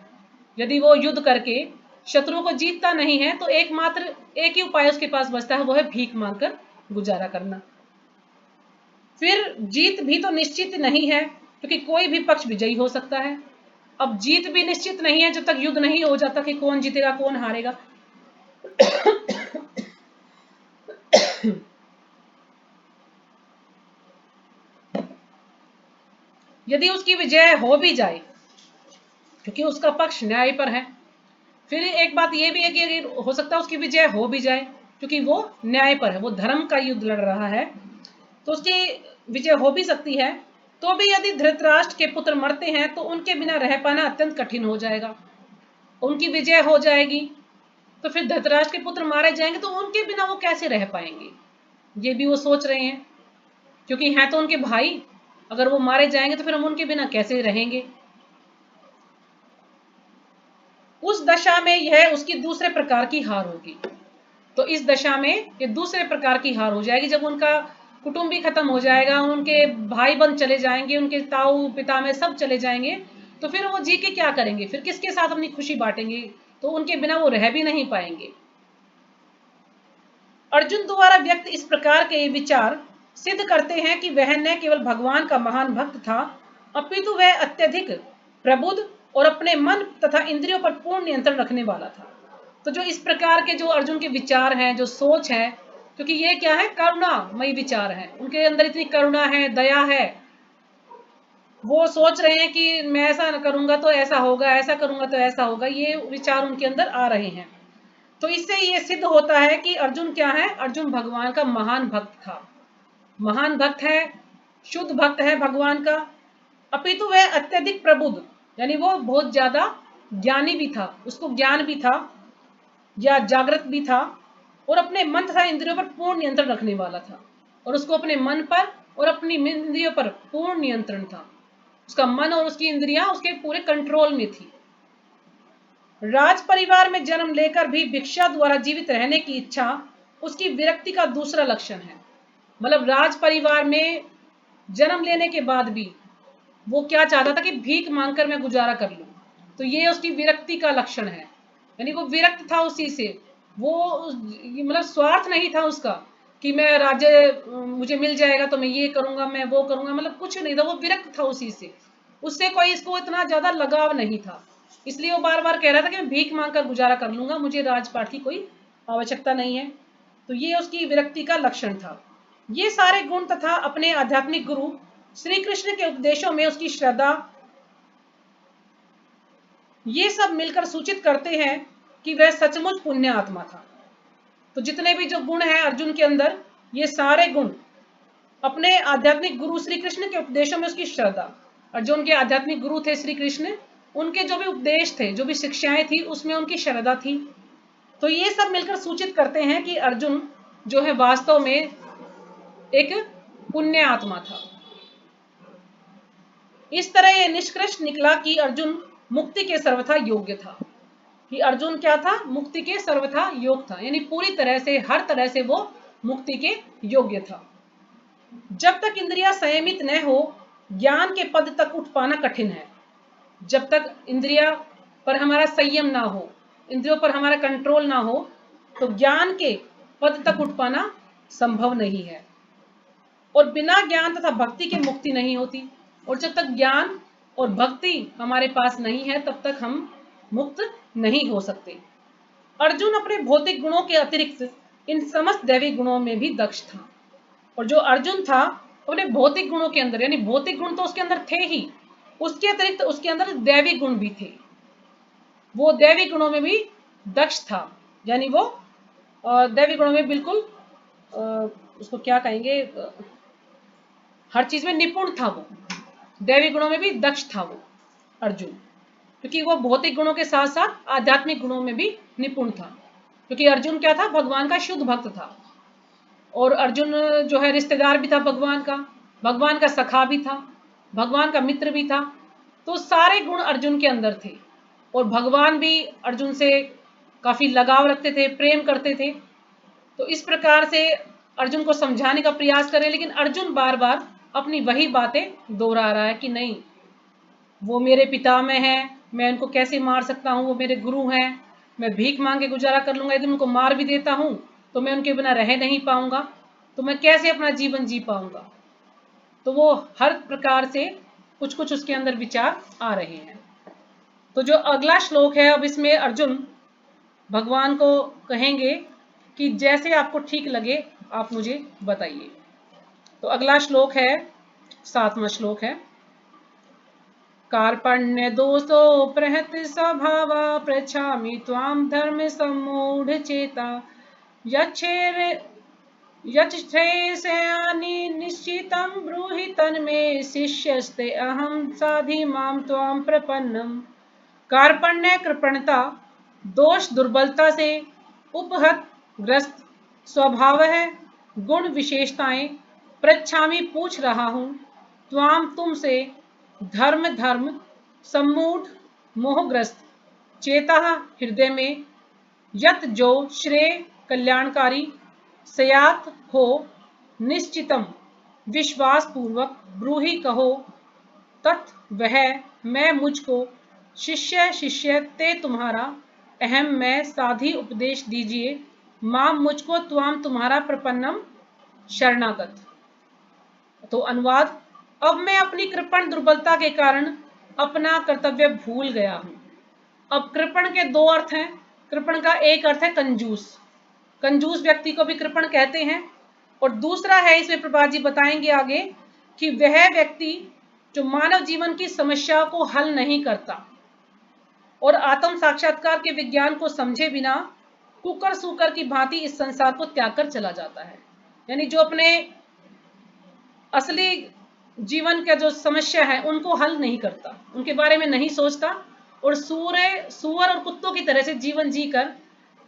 यदि वो युद्ध करके शत्रु को जीतता नहीं है तो एकमात्र एक ही उपाय उसके पास बचता है, वो है भीख मांगकर गुजारा करना। फिर जीत भी तो निश्चित नहीं है, क्योंकि कोई भी पक्ष विजयी हो सकता है। अब जीत भी निश्चित नहीं है जब तक युद्ध नहीं हो जाता कि कौन जीतेगा कौन हारेगा। यदि उसकी विजय हो भी जाए, क्योंकि उसका पक्ष न्याय पर है, फिर एक बात यह भी है कि हो सकता है उसकी विजय हो भी जाए क्योंकि वो न्याय पर है, वो धर्म का युद्ध लड़ रहा है, तो उसकी विजय हो भी सकती है। तो भी यदि धृतराष्ट्र के पुत्र मरते हैं तो उनके बिना रह पाना अत्यंत कठिन हो जाएगा। उनकी विजय हो जाएगी तो फिर धृतराष्ट्र के पुत्र मारे जाएंगे, तो उनके बिना वो कैसे रह पाएंगे, ये भी वो सोच रहे हैं, क्योंकि हैं तो उनके भाई, अगर वो मारे जाएंगे तो फिर हम उनके बिना कैसे रहेंगे। उस दशा में यह उसकी दूसरे प्रकार की हार होगी। तो इस दशा में ये दूसरे प्रकार की हार हो जाएगी, जब उनका कुटुंब भी खत्म हो जाएगा, उनके भाई बंद चले जाएंगे, उनके ताऊ पिता में सब चले जाएंगे, तो फिर वो जी के क्या करेंगे, फिर किसके साथ अपनी खुशी बांटेंगे, तो उनके बिना वो रह भी नहीं पाएंगे। अर्जुन द्वारा व्यक्त इस प्रकार के विचार सिद्ध करते हैं कि वह न केवल भगवान का महान भक्त था, अपितु वह अत्यधिक प्रबुद्ध और अपने मन तथा इंद्रियों पर पूर्ण नियंत्रण रखने वाला था। तो जो इस प्रकार के जो अर्जुन के विचार हैं, जो सोच है, क्योंकि ये क्या है, करुणामयी विचार है, उनके अंदर इतनी करुणा है, दया है, वो सोच रहे हैं कि मैं ऐसा करूंगा तो ऐसा होगा, ऐसा करूंगा तो ऐसा होगा, ये विचार उनके अंदर आ रहे हैं। तो इससे ये सिद्ध होता है कि अर्जुन क्या है, अर्जुन भगवान का महान भक्त था, महान भक्त है, शुद्ध भक्त है भगवान का। अपितु वह अत्यधिक प्रबुद्ध, यानी वो बहुत ज्यादा ज्ञानी भी था, उसको ज्ञान भी था या जागृत भी था, और अपने मन तथा इंद्रियों पर पूर्ण नियंत्रण रखने वाला था, और उसको अपने मन पर और अपनी इंद्रियों पर पूर्ण नियंत्रण था। उसका मन और उसकी इंद्रियां उसके पूरे कंट्रोल में थी। राज परिवार में जन्म लेकर भी भिक्षा द्वारा जीवित रहने की इच्छा उसकी विरक्ति का दूसरा लक्षण है। मतलब राज परिवार में जन्म लेने के बाद भी वो क्या चाहता था कि भीख मांगकर मैं गुजारा कर लूं, तो ये उसकी विरक्ति का लक्षण है, यानी वो विरक्त था उसी से, वो मतलब स्वार्थ नहीं था उसका कि मैं राज्य मुझे मिल जाएगा तो मैं ये करूंगा मैं वो करूंगा, मतलब कुछ नहीं था, वो विरक्त था उसी से, उससे कोई इसको इतना ज्यादा लगाव नहीं था, इसलिए वो बार बार कह रहा था कि मैं भीख मांगकर गुजारा कर लूंगा, मुझे राजपाट की कोई आवश्यकता नहीं है। तो ये उसकी विरक्ति का लक्षण था। ये सारे गुण तथा अपने आध्यात्मिक गुरु श्री कृष्ण के उपदेशों में उसकी श्रद्धा, ये सब मिलकर सूचित करते हैं कि वह सचमुच पुण्य आत्मा था। तो जितने भी जो गुण हैं अर्जुन के अंदर, ये सारे गुण अपने आध्यात्मिक गुरु श्री कृष्ण के उपदेशों में उसकी श्रद्धा, अर्जुन के आध्यात्मिक गुरु थे श्री कृष्ण, उनके जो भी उपदेश थे, जो भी शिक्षाएं थी, उसमें उनकी श्रद्धा थी। तो ये सब मिलकर सूचित करते हैं कि अर्जुन जो है वास्तव में एक पुण्य आत्मा था। इस तरह यह निष्कर्ष निकला कि अर्जुन मुक्ति के सर्वथा योग्य था, कि अर्जुन क्या था, मुक्ति के सर्वथा योग्य था, यानी पूरी तरह से हर तरह से वो मुक्ति के योग्य था। जब तक इंद्रियां संयमित न हो ज्ञान के पद तक उठ पाना कठिन है। जब तक इंद्रिया पर हमारा संयम ना हो, इंद्रियों पर हमारा कंट्रोल ना हो, तो ज्ञान के पद तक उठ पाना संभव नहीं है, और बिना ज्ञान तथा भक्ति के मुक्ति नहीं होती, और जब तक ज्ञान और भक्ति हमारे पास नहीं है तब तक हम मुक्त नहीं हो सकते। अर्जुन अपने भौतिक गुणों के अतिरिक्त इन समस्त दैविक गुणों में भी दक्ष था, और जो अर्जुन था अपने भौतिक गुणों के अंदर, यानी भौतिक गुण तो उसके अंदर थे ही, उसके अतिरिक्त उसके अंदर दैविक गुण भी थे, वो दैविक गुणों में भी दक्ष था, यानी वो दैविक गुणों में बिल्कुल उसको क्या कहेंगे, हर चीज में निपुण था, वो दैविक गुणों में भी दक्ष था वो अर्जुन, क्योंकि वो भौतिक गुणों के साथ साथ आध्यात्मिक गुणों में भी निपुण था, क्योंकि अर्जुन क्या था, भगवान का शुद्ध भक्त था, और अर्जुन जो है रिश्तेदार भी था भगवान का सखा भी था, भगवान का मित्र भी था, तो सारे गुण अर्जुन के अंदर थे, और भगवान भी अर्जुन से काफी लगाव रखते थे, प्रेम करते थे। तो इस प्रकार से अर्जुन को समझाने का प्रयास कर रहे हैं, लेकिन अर्जुन बार बार अपनी वही बातें दोहरा रहा है कि नहीं, वो मेरे पितामह हैं, मैं उनको कैसे मार सकता हूँ, वो मेरे गुरु हैं, मैं भीख मांग के गुजारा कर लूंगा, यदि उनको मार भी देता हूँ तो मैं उनके बिना रह नहीं पाऊंगा, तो मैं कैसे अपना जीवन जी पाऊंगा। तो वो हर प्रकार से कुछ कुछ उसके अंदर विचार आ रहे हैं। तो जो अगला श्लोक है, अब इसमें अर्जुन भगवान को कहेंगे कि जैसे आपको ठीक लगे आप मुझे बताइए। तो अगला श्लोक है, 7वां श्लोक है, कार्पण्य दोषो प्रहत स्वभावा पृच्छामि त्वां धर्म सम्मूढ़ चेता यच्छ्रेयस्यानि निश्चितं ब्रूहि तन्मे शिष्यस्ते अहं साधि मां त्वां प्रपन्नम। कार्पण्य कृपणता, दोष दुर्बलता से उपहत ग्रस्त स्वभाव है, गुण विशेषताएं, पृच्छामि पूछ रहा हूं, त्वाम तुमसे, धर्म सम्मूढ़ मोहग्रस्त, चेता हृदय में, यत जो श्रेय कल्याणकारी, सयात हो निश्चितम विश्वास पूर्वक, ब्रूहि कहो तत् वह, मैं मुझको, शिष्य ते तुम्हारा, अहम मैं, साधी उपदेश दीजिए, माम मुझको, त्वाम तुम्हारा, प्रपन्नम शरणागत। तो अनुवाद, अब मैं अपनी कृपण दुर्बलता के कारण अपना कर्तव्य भूल गया हूं। अब कृपण के दो अर्थ हैं। कृपण का एक अर्थ है कंजूस, कंजूस व्यक्ति को भी कृपण कहते हैं, और दूसरा है, इसमें प्रभात जी बताएंगे आगे, कि वह व्यक्ति जो मानव जीवन की समस्या को हल नहीं करता और आत्म साक्षात्कार के विज्ञान को समझे बिना कुकर सूकर की भांति इस संसार को त्याग कर चला जाता है। यानी जो अपने असली जीवन का जो समस्या है उनको हल नहीं करता, उनके बारे में नहीं सोचता, और सुअर और कुत्तों की तरह से जीवन जीकर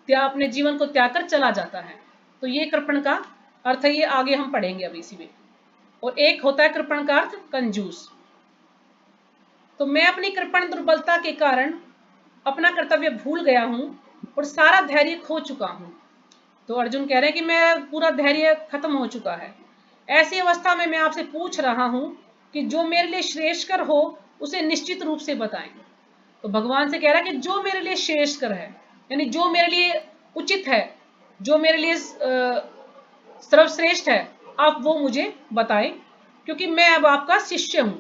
अपने जीवन को त्याग कर चला जाता है। तो ये कृपण का अर्थ है, ये आगे हम पढ़ेंगे अभी इसी में। और एक होता है कृपण का अर्थ कंजूस। तो मैं अपनी कृपण दुर्बलता के कारण अपना कर्तव्य भूल गया हूं और सारा धैर्य खो चुका हूं। तो अर्जुन कह रहे हैं कि मैं पूरा धैर्य खत्म हो चुका है। ऐसी अवस्था में मैं आपसे पूछ रहा हूं कि जो मेरे लिए श्रेष्ठकर हो उसे निश्चित रूप से बताएं। तो भगवान से कह रहा है कि जो मेरे लिए श्रेष्ठकर है, यानी जो मेरे लिए उचित है, जो मेरे लिए सर्वश्रेष्ठ है, आप वो मुझे बताएं, क्योंकि मैं अब आपका शिष्य हूं।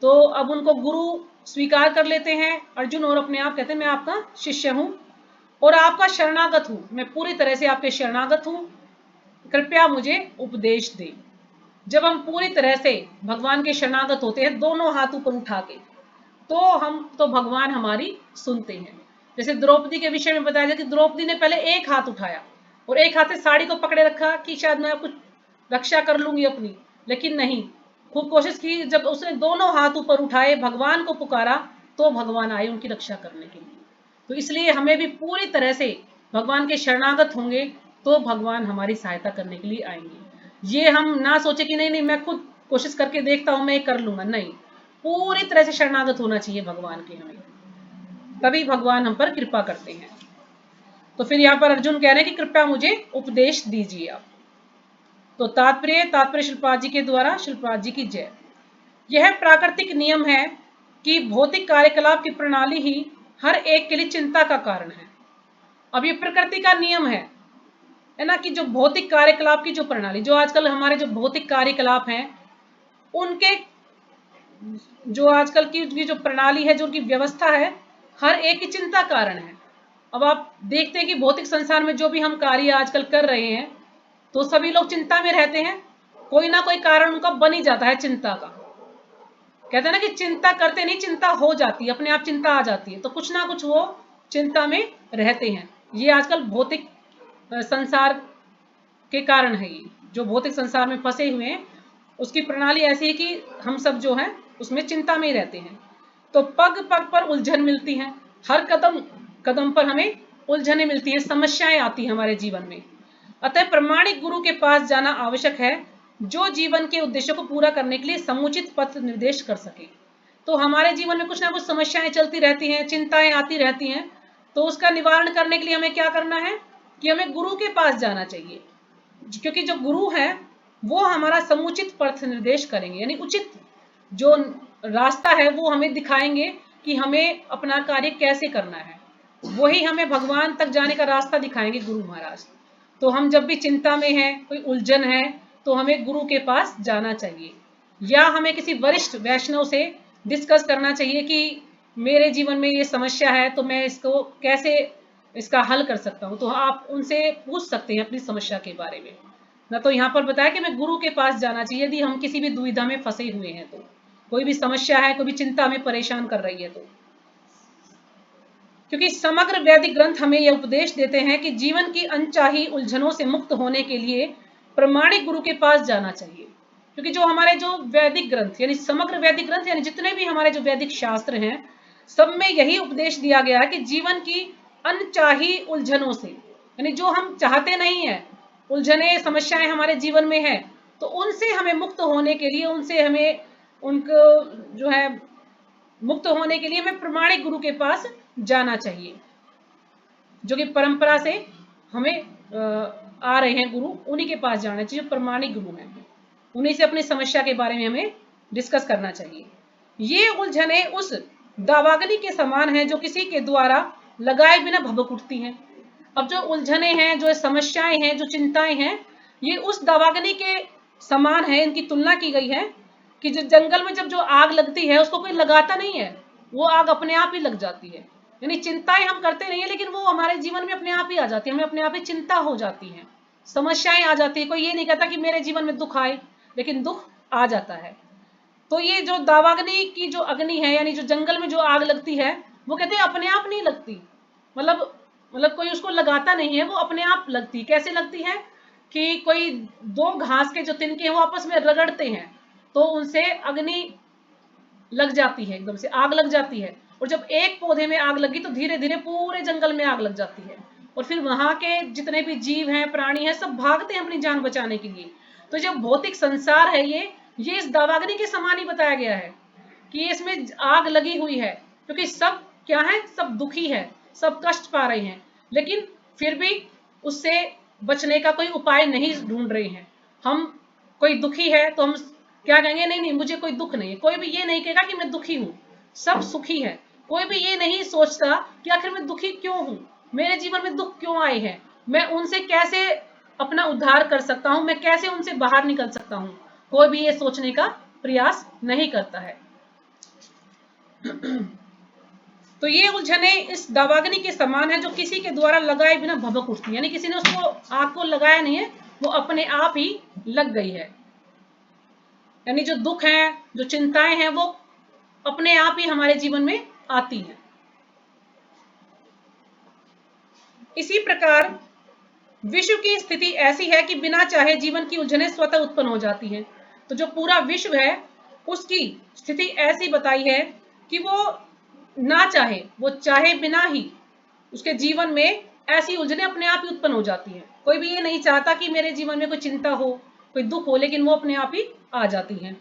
तो अब उनको गुरु स्वीकार कर लेते हैं अर्जुन, और अपने आप कहते हैं मैं आपका शिष्य हूं और आपका शरणागत हूं, मैं पूरी तरह से आपके शरणागत हूं, कृपया मुझे उपदेश दे। जब हम पूरी तरह से भगवान के शरणागत होते हैं, दोनों हाथ ऊपर उठा के, तो भगवान हमारी सुनते हैं। जैसे द्रौपदी के विषय में बताया जाए कि द्रौपदी ने पहले एक हाथ उठाया और एक हाथ से साड़ी को पकड़े रखा कि शायद मैं कुछ रक्षा कर लूंगी अपनी, लेकिन नहीं, खूब कोशिश की। जब उसने दोनों हाथ ऊपर उठाए, भगवान को पुकारा, तो भगवान आए उनकी रक्षा करने के लिए। तो इसलिए हमें भी पूरी तरह से भगवान के शरणागत होंगे तो भगवान हमारी सहायता करने के लिए आएंगे। ये हम ना सोचे कि नहीं मैं खुद कोशिश करके देखता हूं, मैं कर लूंगा, नहीं, पूरी तरह से शरणागत होना चाहिए भगवान के हमें, तभी भगवान हम पर कृपा करते हैं। तो फिर यहाँ पर अर्जुन कह रहे हैं कि कृपया मुझे उपदेश दीजिए आप। तो तात्पर्य शिल्पा जी के द्वारा, शिल्पा जी की जय। यह प्राकृतिक नियम है कि भौतिक कार्यकलाप की प्रणाली ही हर एक के लिए चिंता का कारण है। अब ये प्रकृति का नियम है ना, कि जो भौतिक कार्यकलाप की जो प्रणाली, जो आजकल हमारे जो भौतिक कार्यकलाप हैं, उनके जो आजकल की जो प्रणाली है, जो उनकी व्यवस्था है, हर एक की चिंता कारण है। अब आप देखते हैं कि भौतिक संसार में जो भी हम कार्य आजकल कर रहे हैं, तो सभी लोग चिंता में रहते हैं, कोई ना कोई कारण उनका बन ही जाता है चिंता का। कहते हैं ना कि चिंता करते नहीं, चिंता हो जाती है, अपने आप चिंता आ जाती है, तो कुछ ना कुछ वो चिंता में रहते हैं। ये आजकल भौतिक संसार के कारण है, ये जो भौतिक संसार में फंसे हुए हैं, उसकी प्रणाली ऐसी है कि हम सब जो है उसमें चिंता में ही रहते हैं। तो पग पग पर उलझन मिलती है, हर कदम कदम पर हमें उलझनें मिलती हैं, समस्याएं आती हैं हमारे जीवन में। अतः प्रमाणिक गुरु के पास जाना आवश्यक है, जो जीवन के उद्देश्यों को पूरा करने के लिए समुचित पथ निर्देश कर सके। तो हमारे जीवन में कुछ ना कुछ समस्याएं चलती रहती हैं, चिंताएं आती रहती हैं, तो उसका निवारण करने के लिए हमें क्या करना है कि हमें गुरु के पास जाना चाहिए। क्योंकि जो गुरु है वो हमारा समुचित पथ निर्देश करेंगे, यानी उचित जो रास्ता है वो हमें दिखाएंगे कि हमें अपना कार्य कैसे करना है। वही हमें भगवान तक जाने का रास्ता दिखाएंगे गुरु महाराज। तो हम जब भी चिंता में हैं, कोई उलझन है, तो हमें गुरु के पास जाना चाहिए, या हमें किसी वरिष्ठ वैष्णव से डिस्कस करना चाहिए कि मेरे जीवन में ये समस्या है, तो मैं इसको कैसे इसका हल कर सकता हूँ। तो आप उनसे पूछ सकते हैं अपनी समस्या के बारे में। ना तो यहाँ पर बताया कि मैं गुरु के पास जाना चाहिए यदि हम किसी भी दुविधा में फंसे हुए हैं, तो कोई भी समस्या है, कोई भी चिंता हमें परेशान कर रही है तो। क्योंकि समग्र वैदिक ग्रंथ हमें यह उपदेश देते हैं कि जीवन की अनचाही उलझनों से मुक्त होने के लिए प्रमाणिक गुरु के पास जाना चाहिए। क्योंकि जो हमारे जो वैदिक ग्रंथ यानी समग्र वैदिक ग्रंथ यानी जितने भी हमारे जो वैदिक शास्त्र हैं, सब में यही उपदेश दिया गया है कि जीवन की अनचाही उलझनों से, यानी जो हम चाहते नहीं है, उलझने समस्याएं हमारे जीवन में है, तो उनसे हमें मुक्त होने के लिए, उनसे हमें उनको जो है मुक्त होने के लिए हमें प्रमाणिक गुरु के पास जाना चाहिए, जो कि परंपरा से हमें आ रहे हैं गुरु, उन्हीं के पास जाना चाहिए, प्रमाणिक गुरु हैं, उन्हीं से अपनी समस्या के बारे में हमें डिस्कस करना चाहिए। ये उलझने उस दावाग्नि के समान है जो किसी के द्वारा लगाए बिना भभक उठती हैं। अब जो उलझने हैं, जो समस्याएं हैं, जो चिंताएं हैं, ये उस दावाग्नि के समान है, इनकी तुलना की गई है कि जो जंगल में जब जो आग लगती है उसको कोई लगाता नहीं है, वो आग अपने आप ही लग जाती है। यानी चिंताएं हम करते नहीं है, लेकिन वो हमारे जीवन में अपने आप ही आ जाती है, हमें अपने आप ही चिंता हो जाती है, समस्याएं आ जाती है। कोई ये नहीं कहता कि मेरे जीवन में दुख आए, लेकिन दुख आ जाता है। तो ये जो दावाग्नि की जो अग्नि है, यानी जो जंगल में जो आग लगती है, वो कहते हैं अपने आप नहीं लगती, मतलब कोई उसको लगाता नहीं है, वो अपने आप लगती। कैसे लगती है कि कोई दो घास के जो तिनके हैं वो आपस में रगड़ते हैं, तो उनसे अग्नि लग जाती है, एकदम से आग लग जाती है। और जब एक पौधे में आग लगी तो धीरे धीरे पूरे जंगल में आग लग जाती है, और फिर वहां के जितने भी जीव हैं, प्राणी हैं, सब भागते हैं अपनी जान बचाने के लिए। तो जो भौतिक संसार है, ये इस दावाग्नि के समान ही बताया गया है कि इसमें आग लगी हुई है, क्योंकि सब क्या है, सब दुखी है, सब कष्ट पा रहे हैं, लेकिन फिर भी उससे बचने का कोई उपाय नहीं ढूंढ रहे हैं। हम कोई दुखी है तो हम क्या कहेंगे, नहीं नहीं मुझे कोई दुख नहीं है। कोई भी ये नहीं कहेगा कि मैं दुखी हूं, सब सुखी है। कोई भी ये नहीं सोचता कि आखिर मैं दुखी क्यों हूं, मेरे जीवन में दुख क्यों आए हैं, मैं उनसे कैसे अपना उद्धार कर सकता हूं, मैं कैसे उनसे बाहर निकल सकता हूं। कोई भी ये सोचने का प्रयास नहीं करता है। तो ये उलझने इस दावाग्नि के समान है जो किसी के द्वारा लगाए बिना भभक उठती, यानी किसी ने उसको आग को लगाया नहीं है, वो अपने आप ही लग गई है। यानी जो दुख है, जो चिंताएं हैं, वो अपने आप ही हमारे जीवन में आती हैं। इसी प्रकार विश्व की स्थिति ऐसी है कि बिना चाहे जीवन की उलझनें स्वतः उत्पन्न हो जाती हैं। तो जो पूरा विश्व है उसकी स्थिति ऐसी बताई है कि वो ना चाहे, वो चाहे बिना ही उसके जीवन में ऐसी उलझनें अपने आप ही उत्पन्न हो जाती हैं। कोई भी ये नहीं चाहता कि मेरे जीवन में कोई चिंता हो, कोई दुख हो, लेकिन वो अपने आप ही आ जाती हैं।